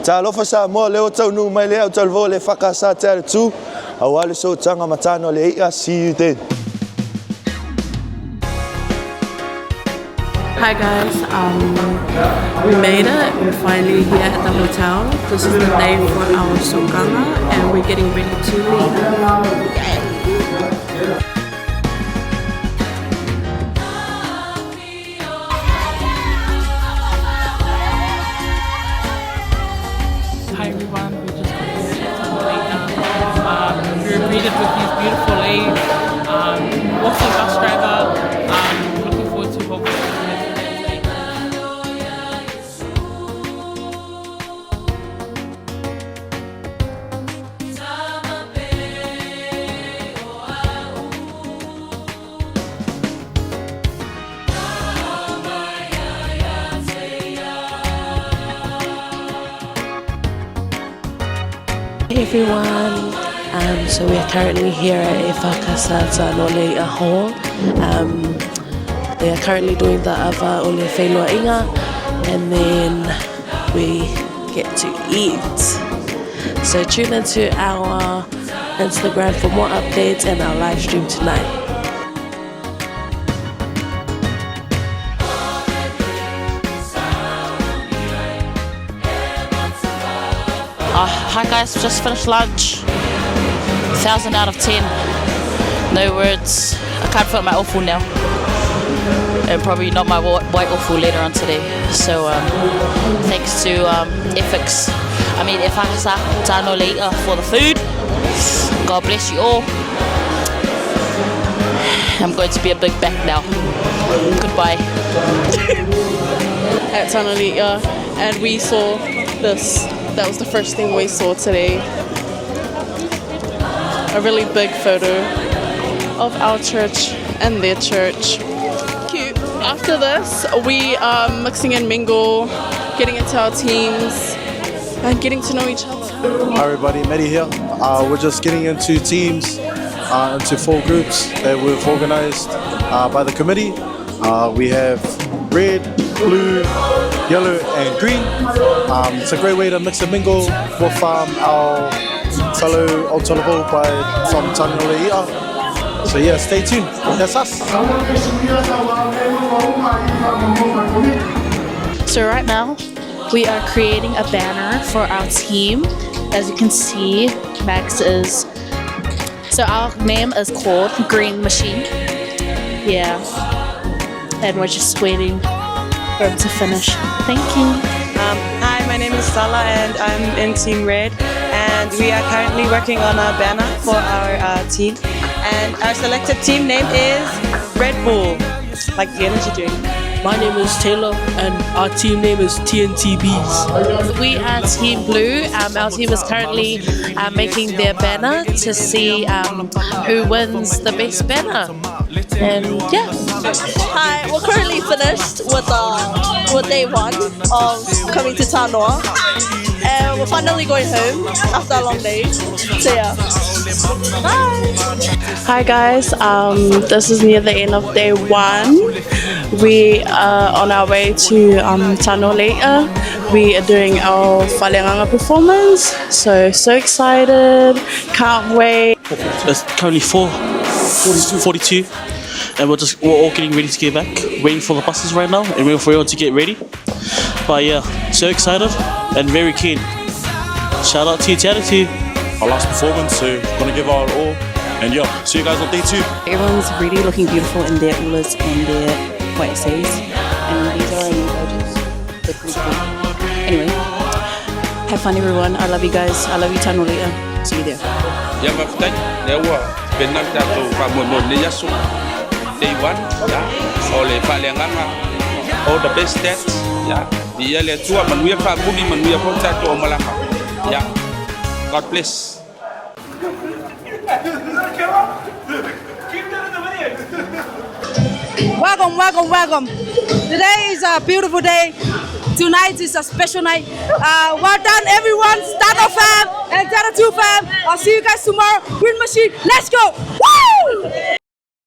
Talofa Samoa leo tau nu mai leo tau vo le EFKS te Atatu. Awale so tanga matano le ia. See you then. Hi guys, we made it. We're finally here at the hotel. This is the day for our sokanga and we're getting ready to leave. Hi everyone, we just got here we're greeted with these beautiful ladies. Awesome bus driver. Looking forward to what we're doing. Hey everyone, so we are currently here at E.F.K.S Hall. They are currently doing the ava o le whaelua inga, and then we get to eat. So tune into our Instagram for more updates and our live stream tonight. Hi guys, just finished lunch. 1,000 out of 10. No words. I can't feel my awful now. And probably not my white awful later on today. So thanks to E.F.K.S. E.F.K.S Tano Leia for the food. God bless you all. I'm going to be a big back now. Goodbye. At Tano Leia, and we saw this. That was the first thing we saw today. A really big photo of our church and their church. Cute. After this, we are mixing and mingle, getting into our teams, and getting to know each other. Hi everybody, Maddie here. We're just getting into teams, into 4 groups that we've organized by the committee. We have red, blue, yellow and green. It's a great way to mix and mingle with our fellow Aotearoa from Tano Leia. So yeah, stay tuned. That's us. So right now, we are creating a banner for our team. As you can see, Max is... So our name is called Green Machine. Yeah. And we're just waiting for him to finish. Thank you. Hi, my name is Sala and I'm in Team Red, and we are currently working on a banner for our team, and our selected team name is Red Bull, like the energy drink. My name is Taylor and our team name is TNTBs. We are Team Blue. Our team is currently making their banner to see who wins the best banner. And yeah. Hi, we're currently finished with day 1 of coming to Tanoa, and we're finally going home after a long day. So yeah. Bye. Hi guys, this is near the end of day 1. We are on our way to Tano Leia. We are doing our whaleanga performance, so excited, can't wait. It's currently 4:42 and we're all getting ready to get back, waiting for the buses right now and waiting for everyone to get ready. But yeah, so excited and very keen. Shout out to Atatu. Our last performance, so gonna give our all. And yeah, see you guys on day 2. Everyone's really looking beautiful in their ulas and their white says. And these are our new badges. They're pretty cool. Anyway, have fun everyone. I love you guys. I love you, Tano Leia. See you there. Day 1, yeah. All the best stats, yeah. Yeah. God bless. Welcome. Today is a beautiful day. Tonight is a special night. Well done everyone, Start fam and Atatu fam. I'll see you guys tomorrow. Green Machine, let's go!